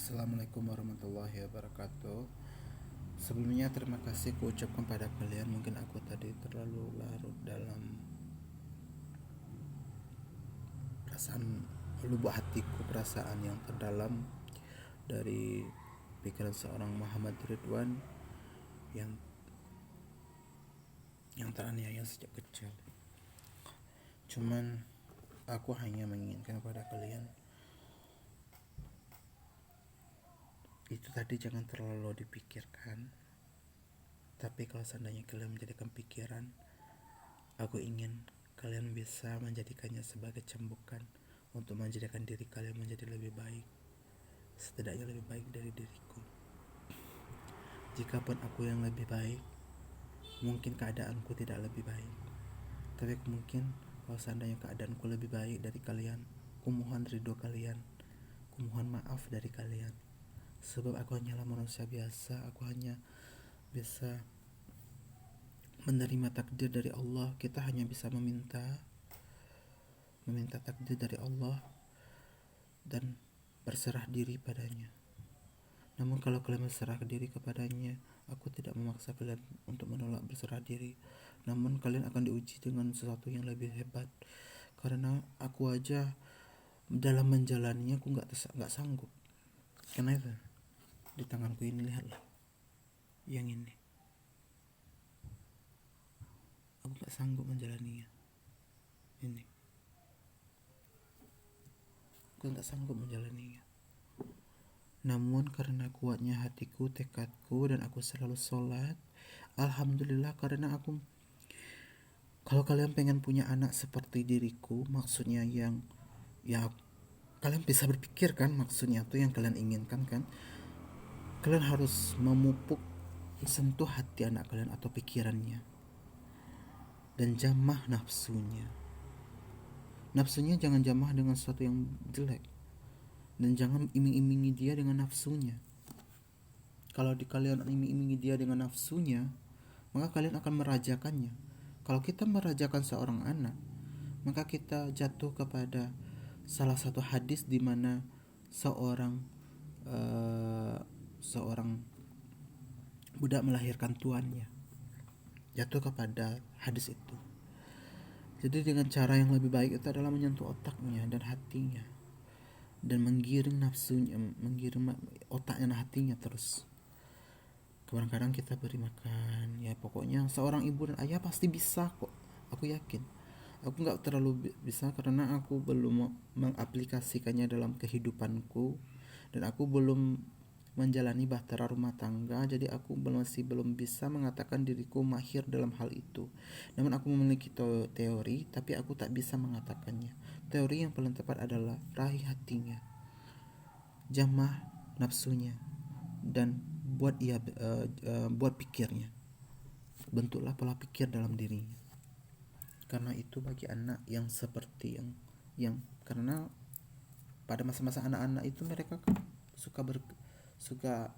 Assalamualaikum warahmatullahi wabarakatuh. Sebelumnya terima kasih kuucapkan pada kalian. Mungkin aku tadi terlalu larut dalam perasaan lubuk hatiku, perasaan yang terdalam dari pikiran seorang Muhammad Ridwan yang teraniaya sejak kecil. Cuman aku hanya menginginkan pada kalian itu tadi jangan terlalu dipikirkan. Tapi kalau seandainya kalian menjadikan pikiran, aku ingin kalian bisa menjadikannya sebagai cambukan untuk menjadikan diri kalian menjadi lebih baik, setidaknya lebih baik dari diriku. Jikapun aku yang lebih baik, mungkin keadaanku tidak lebih baik, tapi mungkin kalau seandainya keadaanku lebih baik dari kalian, kumohon ridho kalian, kumohon maaf dari kalian. Sebab aku hanyalah manusia biasa, aku hanya bisa menerima takdir dari Allah. Kita hanya bisa meminta takdir dari Allah dan berserah diri padanya. Namun kalau kalian berserah diri kepadanya, aku tidak memaksa kalian untuk menolak berserah diri. Namun kalian akan diuji dengan sesuatu yang lebih hebat. Karena aku aja dalam menjalaninya aku nggak sanggup. Karena itu di tanganku ini, lihatlah, yang ini, aku nggak sanggup menjalaninya. Ini, aku nggak sanggup menjalaninya. Namun karena kuatnya hatiku, tekadku, dan aku selalu sholat, alhamdulillah. Karena aku, kalau kalian pengen punya anak seperti diriku, maksudnya yang ya kalian bisa berpikir kan, maksudnya tuh yang kalian inginkan kan, kalian harus memupuk, sentuh hati anak kalian atau pikirannya, dan jamah nafsunya. Nafsunya jangan jamah dengan sesuatu yang jelek, dan jangan iming-imingi dia dengan nafsunya. Kalau kalian iming-imingi dia dengan nafsunya, maka kalian akan merajakannya. Kalau kita merajakan seorang anak, maka kita jatuh kepada salah satu hadis di mana seorang budak melahirkan tuannya. Jatuh kepada hadis itu. Jadi dengan cara yang lebih baik itu adalah menyentuh otaknya dan hatinya, dan menggiring nafsunya, menggiring otaknya dan hatinya terus. Kadang-kadang kita beri makan, ya pokoknya seorang ibu dan ayah pasti bisa kok. Aku yakin. Aku gak terlalu bisa karena aku belum mengaplikasikannya dalam kehidupanku, dan aku belum menjalani bahtera rumah tangga. Jadi aku masih belum bisa mengatakan diriku mahir dalam hal itu. Namun aku memiliki teori, tapi aku tak bisa mengatakannya. Teori yang paling tepat adalah raih hatinya, jamah nafsunya, dan buat pikirnya. Bentuklah pola pikir dalam dirinya. Karena itu bagi anak yang seperti yang karena pada masa-masa anak-anak itu mereka kan suka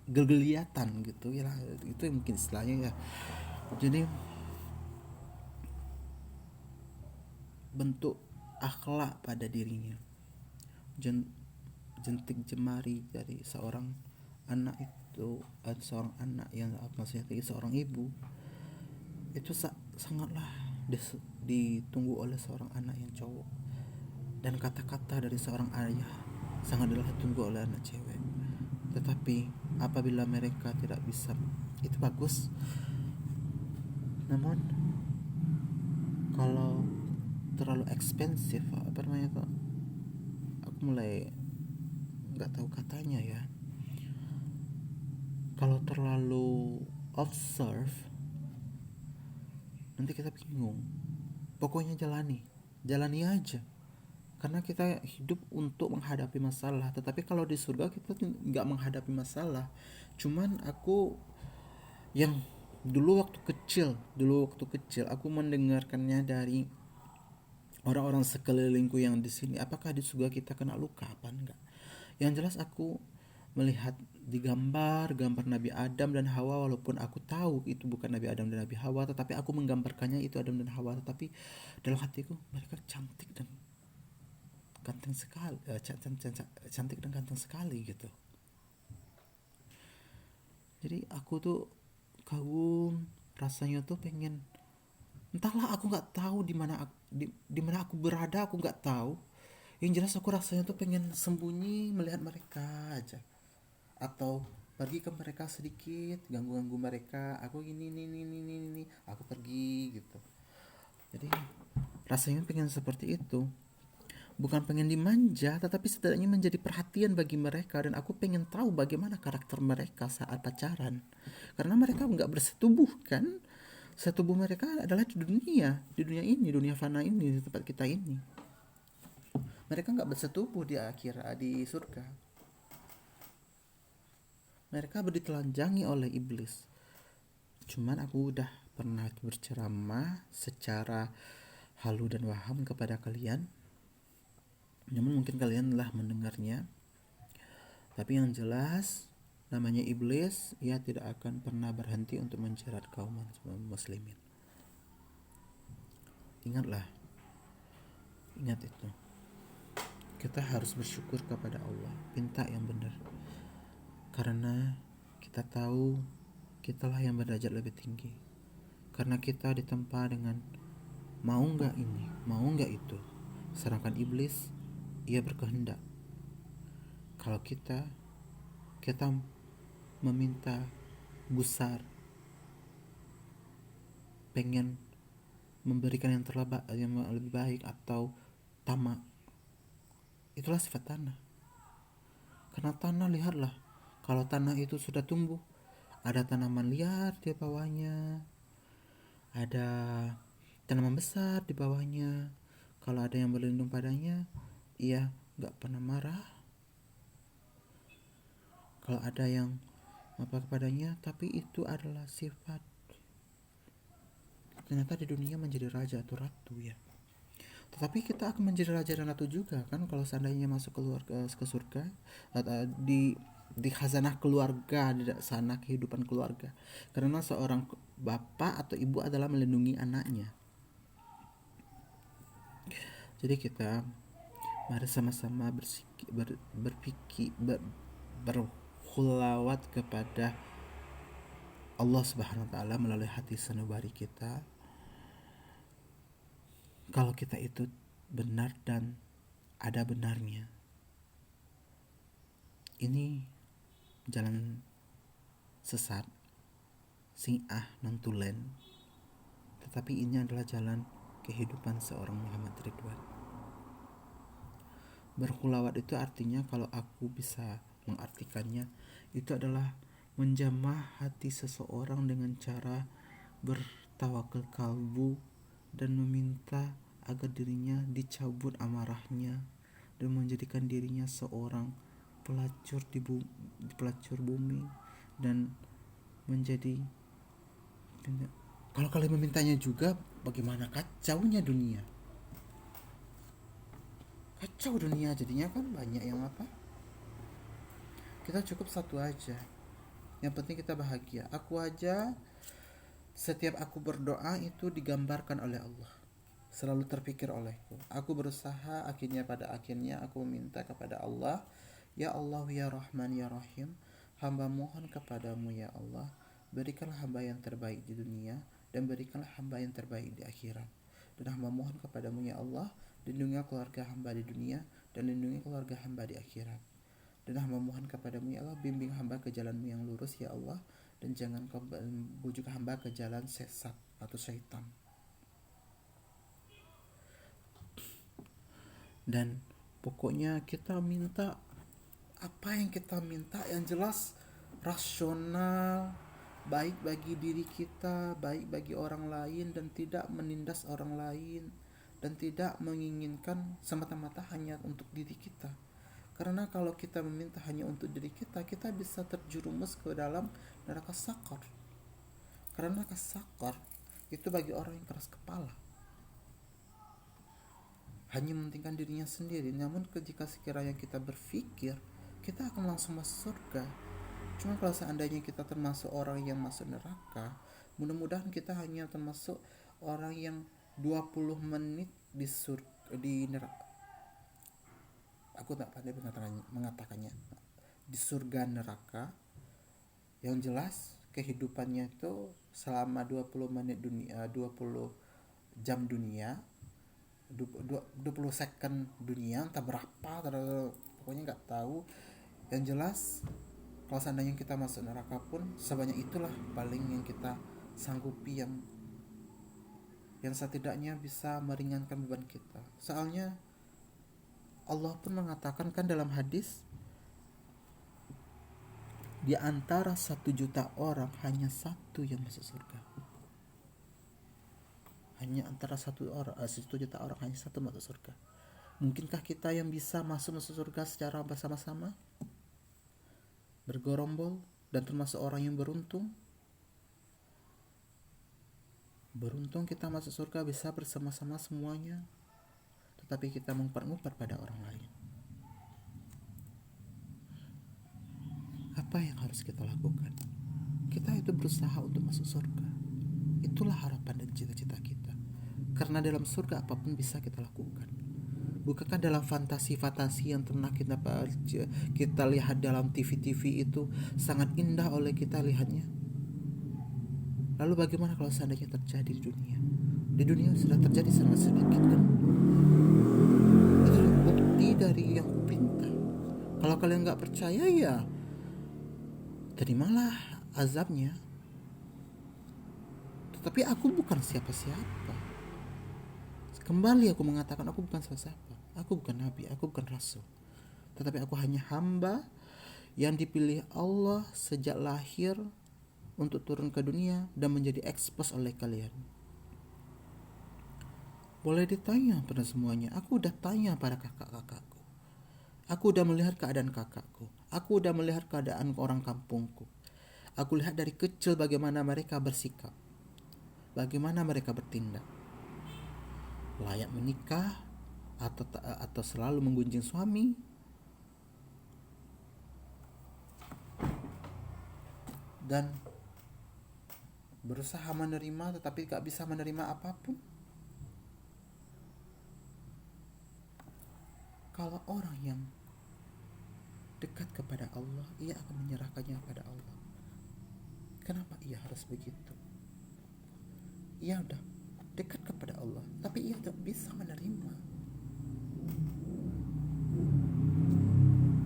geliatan gitu ya, itu mungkin istilahnya ya. Jadi bentuk akhlak pada dirinya, jentik jemari dari seorang anak itu, seorang anak yang maksudnya seorang ibu itu sangatlah ditunggu oleh seorang anak yang cowok, dan kata-kata dari seorang ayah sangatlah ditunggu oleh anak cewek. Tetapi apabila mereka tidak bisa, itu bagus. Namun kalau terlalu ekspensif, apa namanya tuh, aku mulai nggak tahu katanya ya, kalau terlalu observe nanti kita bingung. Pokoknya jalani aja, karena kita hidup untuk menghadapi masalah. Tetapi kalau di surga kita nggak menghadapi masalah. Cuman aku yang dulu waktu kecil aku mendengarkannya dari orang-orang sekelilingku yang di sini, apakah di surga kita kena luka apa enggak. Yang jelas aku melihat di gambar Nabi Adam dan Hawa, walaupun aku tahu itu bukan Nabi Adam dan Nabi Hawa, tetapi aku menggambarkannya itu Adam dan Hawa. Tetapi dalam hatiku mereka cantik dan ganteng sekali, cantik dan ganteng sekali gitu. Jadi aku tuh kagum, rasanya tuh pengen, entahlah, aku nggak tahu di mana aku berada, aku nggak tahu. Yang jelas aku rasanya tuh pengen sembunyi melihat mereka aja, atau pergi ke mereka sedikit, ganggu-ganggu mereka, aku gini ini aku pergi gitu. Jadi rasanya pengen seperti itu, bukan pengen dimanja, tetapi setidaknya menjadi perhatian bagi mereka. Dan aku pengen tahu bagaimana karakter mereka saat pacaran, karena mereka nggak bersetubuh kan. Setubuh mereka adalah di dunia ini, dunia fana ini, di tempat kita ini. Mereka nggak bersetubuh di akhirat, di surga. Mereka ditelanjangi oleh iblis. Cuman aku udah pernah berceramah secara halu dan waham kepada kalian, namun mungkin kalian telah mendengarnya. Tapi yang jelas, namanya iblis, ia tidak akan pernah berhenti untuk menjerat kaum muslimin. Ingatlah, ingat itu. Kita harus bersyukur kepada Allah, minta yang benar. Karena kita tahu kitalah yang berderajat lebih tinggi. Karena kita ditempa dengan mau nggak ini, mau nggak itu. Sedangkan iblis, ia berkehendak. Kalau kita meminta gusar, pengen memberikan yang lebih baik, atau tamak, itulah sifat tanah. Karena tanah, lihatlah, kalau tanah itu sudah tumbuh, ada tanaman liar di bawahnya, ada tanaman besar di bawahnya. Kalau ada yang berlindung padanya, ia gak pernah marah. Kalau ada yang apa kepadanya, tapi itu adalah sifat. Ternyata di dunia menjadi raja atau ratu ya. Tetapi kita akan menjadi raja dan ratu juga kan, kalau seandainya masuk ke surga, atau di khazanah keluarga, di sana kehidupan keluarga. Karena seorang bapak atau ibu adalah melindungi anaknya. Jadi kita mari sama-sama berkhulawat kepada Allah Subhanahu wa taala melalui hati sanubari kita. Kalau kita itu benar dan ada benarnya. Ini jalan sesat, sing nantulen. Tetapi ini adalah jalan kehidupan seorang Muhammad Ridwan. Berkhulawat itu artinya, kalau aku bisa mengartikannya, itu adalah menjamah hati seseorang dengan cara bertawakal kalbu dan meminta agar dirinya dicabut amarahnya dan menjadikan dirinya seorang pelacur bumi dan menjadi, kalau kalian memintanya juga, bagaimana kacaunya dunia. Kacau dunia jadinya kan, banyak yang apa. Kita cukup satu aja. Yang penting kita bahagia. Aku aja, setiap aku berdoa itu digambarkan oleh Allah, selalu terpikir olehku. Aku berusaha, pada akhirnya aku meminta kepada Allah, ya Allah, ya Rahman, ya Rahim, hamba mohon kepadamu ya Allah, berikanlah hamba yang terbaik di dunia, dan berikanlah hamba yang terbaik di akhirat. Dan hamba mohon kepadamu ya Allah, lindungi keluarga hamba di dunia, dan lindungi keluarga hamba di akhirat. Dan hamba mohon kepadamu ya Allah, bimbing hamba ke jalanmu yang lurus ya Allah, dan jangan kau bujuk hamba ke jalan sesat atau syaitan. Dan pokoknya kita minta apa yang kita minta, yang jelas rasional, baik bagi diri kita, baik bagi orang lain, dan tidak menindas orang lain, dan tidak menginginkan semata-mata hanya untuk diri kita. Karena kalau kita meminta hanya untuk diri kita, kita bisa terjerumus ke dalam neraka sakar. Karena neraka sakar itu bagi orang yang keras kepala, hanya mementingkan dirinya sendiri. Namun jika sekiranya kita berpikir, kita akan langsung masuk surga. Cuma kalau seandainya kita termasuk orang yang masuk neraka, mudah-mudahan kita hanya termasuk orang yang 20 menit di neraka, aku tak pandai mengatakannya di surga neraka. Yang jelas kehidupannya itu selama 20 menit dunia, 20 jam dunia, 20 second dunia, entah berapa, pokoknya nggak tahu. Yang jelas kalau seandainya kita masuk neraka pun sebanyak itulah paling yang kita sanggupi, yang setidaknya bisa meringankan beban kita. Soalnya Allah pun mengatakan kan dalam hadis, di antara 1 juta orang hanya 1 yang masuk surga. Hanya antara 1 juta orang hanya 1 masuk surga. Mungkinkah kita yang bisa masuk surga secara bersama-sama, bergerombol, dan termasuk orang yang beruntung? Beruntung kita masuk surga bisa bersama-sama semuanya, tetapi kita mengumpat-ngumpat pada orang lain. Apa yang harus kita lakukan? Kita itu berusaha untuk masuk surga. Itulah harapan dan cita-cita kita. Karena dalam surga apapun bisa kita lakukan. Bukankah dalam fantasi-fantasi yang pernah kita lihat dalam TV-TV itu sangat indah oleh kita lihatnya? Lalu bagaimana kalau seandainya terjadi di dunia? Di dunia sudah terjadi sangat sedikit kan? Itu bukti dari yang kupinta. Kalau kalian gak percaya ya terimalah azabnya. Tetapi aku bukan siapa-siapa. Kembali aku mengatakan aku bukan siapa-siapa. Aku bukan nabi, aku bukan rasul. Tetapi aku hanya hamba yang dipilih Allah sejak lahir untuk turun ke dunia dan menjadi ekspos oleh kalian. Boleh ditanya pada semuanya. Aku udah tanya pada kakak-kakakku. Aku udah melihat keadaan kakakku. Aku udah melihat keadaan orang kampungku. Aku lihat dari kecil bagaimana mereka bersikap, bagaimana mereka bertindak. Layak menikah atau selalu menggunjing suami. Dan berusaha menerima tetapi gak bisa menerima apapun. Kalau orang yang dekat kepada Allah, ia akan menyerahkannya kepada Allah. Kenapa ia harus begitu? Ia udah dekat kepada Allah, tapi ia tidak bisa menerima.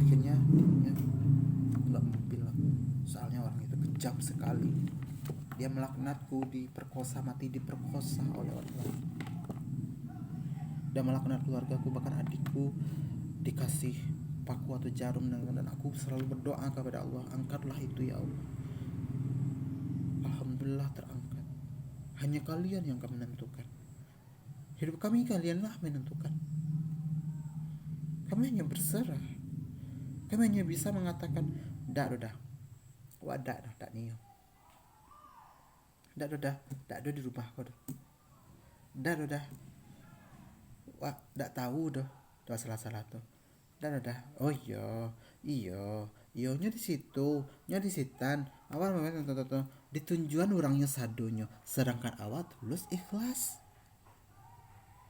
Akhirnya dia nggak mau bilang, soalnya orang itu kejam sekali. Dia melaknatku, mati diperkosa oleh orang lain. Dan melaknat keluargaku, bahkan adikku dikasih paku atau jarum, dan aku selalu berdoa kepada Allah, angkatlah itu ya Allah. Alhamdulillah terangkat. Hanya kalian yang akan menentukan. Hidup kami kalianlah menentukan. Kami hanya berserah. Kami hanya bisa mengatakan, dak niyo. Dak di rumah kau dah. Dak. Wah, dak tahu dah salah tuh. Dak. Oh iya, nya di situ, nya di sitan. Awal tuh ditunjuan orangnya sadonyo, sedangkan awal tulus ikhlas.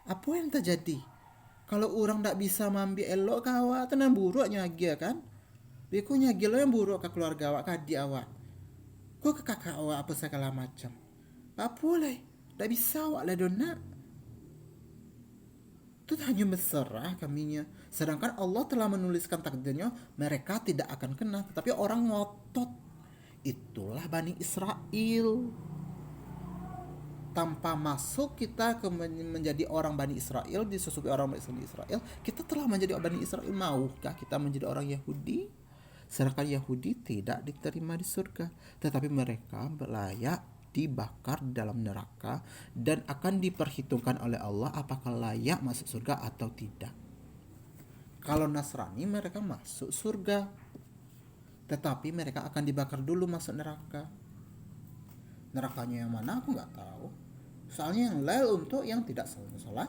Apa yang terjadi? Kalau orang tak bisa mambi elok kawa, tenang buruknya dia kan? Beku nyagi lo yang buruk ke keluarga awak, ke adik awak. Kok ke kakak awak apa segala macam. Tak boleh, tak bisa awak lah dona. Itu hanya berserah kaminya. Sedangkan Allah telah menuliskan takdirnya, mereka tidak akan kena. Tetapi orang ngotot. Itulah Bani Israel. Tanpa masuk kita menjadi orang Bani Israel, disusupi orang Bani Israel, kita telah menjadi Bani Israel. Maukah kita menjadi orang Yahudi? Sedangkan Yahudi tidak diterima di surga, tetapi mereka layak dibakar dalam neraka dan akan diperhitungkan oleh Allah apakah layak masuk surga atau tidak. Kalau Nasrani mereka masuk surga, tetapi mereka akan dibakar dulu masuk neraka. Nerakanya yang mana aku gak tahu. Soalnya yang lail untuk yang tidak sholat,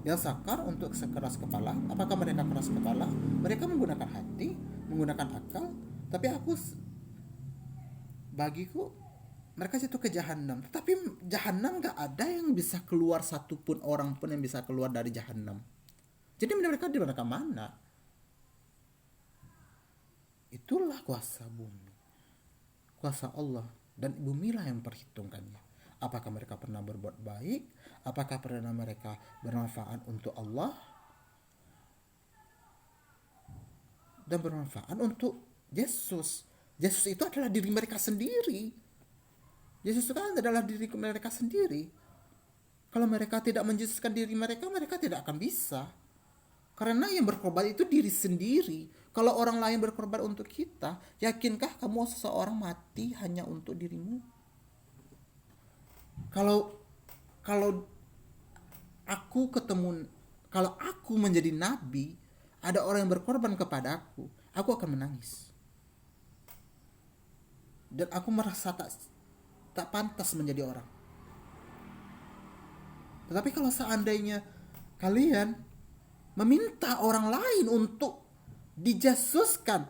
yang sakar untuk sekeras kepala. Apakah mereka keras kepala? Mereka menggunakan hati, menggunakan akal. Tapi bagiku mereka jatuh ke jahanam. Tetapi jahanam gak ada yang bisa keluar, satupun orang pun yang bisa keluar dari jahanam. Jadi mereka di neraka mana? Itulah kuasa bumi, kuasa Allah, dan bumilah yang memperhitungkannya. Apakah mereka pernah berbuat baik? Apakah pernah mereka bermanfaat untuk Allah dan bermanfaat untuk Yesus? Yesus itu adalah diri mereka sendiri. Yesus itu kan adalah diri mereka sendiri. Kalau mereka tidak menjesuskan diri mereka, mereka tidak akan bisa. Karena yang berkorban itu diri sendiri. Kalau orang lain berkorban untuk kita, yakinkah kamu seseorang mati hanya untuk dirimu? Kalau kalau aku ketemu, kalau aku menjadi nabi, ada orang yang berkorban kepada aku akan menangis. Dan aku merasa tak pantas menjadi orang. Tetapi kalau seandainya kalian meminta orang lain untuk dijasuskan,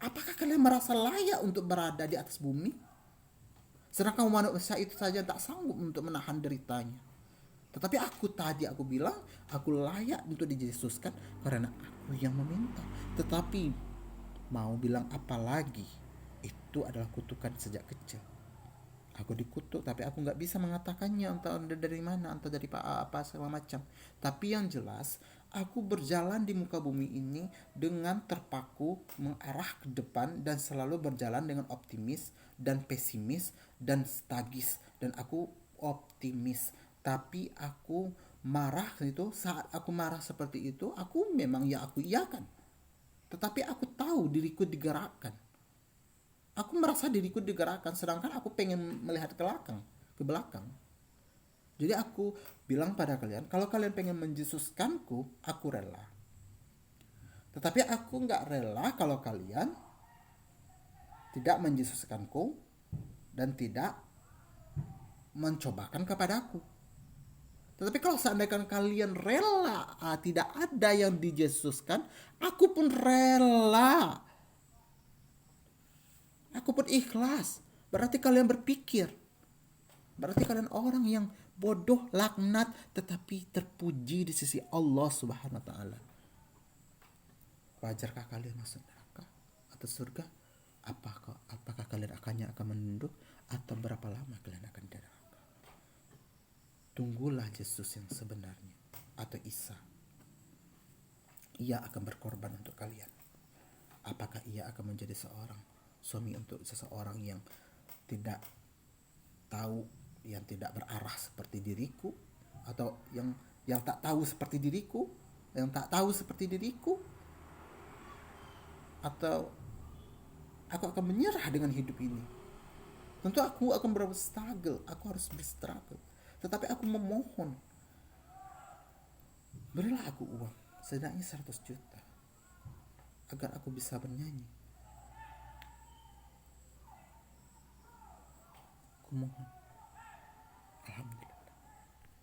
apakah kalian merasa layak untuk berada di atas bumi? Sedangkan manusia itu saja tak sanggup untuk menahan deritanya. Tetapi aku bilang, aku layak untuk dijesuskan karena aku yang meminta. Tetapi mau bilang apa lagi, itu adalah kutukan sejak kecil. Aku dikutuk tapi aku gak bisa mengatakannya entah dari mana, entah dari apa segala macam. Tapi yang jelas, aku berjalan di muka bumi ini dengan terpaku mengarah ke depan dan selalu berjalan dengan optimis dan pesimis dan stagis. Dan aku optimis, tapi aku marah itu. Saat aku marah seperti itu, aku memang aku iyakan. Tetapi aku tahu diriku digerakkan. Aku merasa diriku digerakkan, sedangkan aku pengen melihat ke belakang. Jadi aku bilang pada kalian, kalau kalian pengen menjesuskanku, aku rela. Tetapi aku gak rela kalau kalian tidak menjesuskanku dan tidak mencobakan kepadaku. Tetapi kalau seandainya kalian rela, tidak ada yang dijesuskan, aku pun rela. Aku pun ikhlas. Berarti kalian berpikir, berarti kalian orang yang bodoh, laknat, tetapi terpuji di sisi Allah Subhanahu wa taala. Wajarkah kalian masuk neraka atau surga? Apakah kalian akan menunduk atau berapa lama kalian akan di neraka? Tunggulah Yesus yang sebenarnya atau Isa. Ia akan berkorban untuk kalian. Apakah ia akan menjadi seorang suami untuk seseorang yang tidak tahu, yang tidak berarah seperti diriku, atau yang tak tahu seperti diriku, atau aku akan menyerah dengan hidup ini? Tentu aku akan berstruggle, aku harus berstruggle. Tetapi aku memohon, berilah aku uang, setidaknya 100 juta, agar aku bisa bernyanyi. Aku mohon.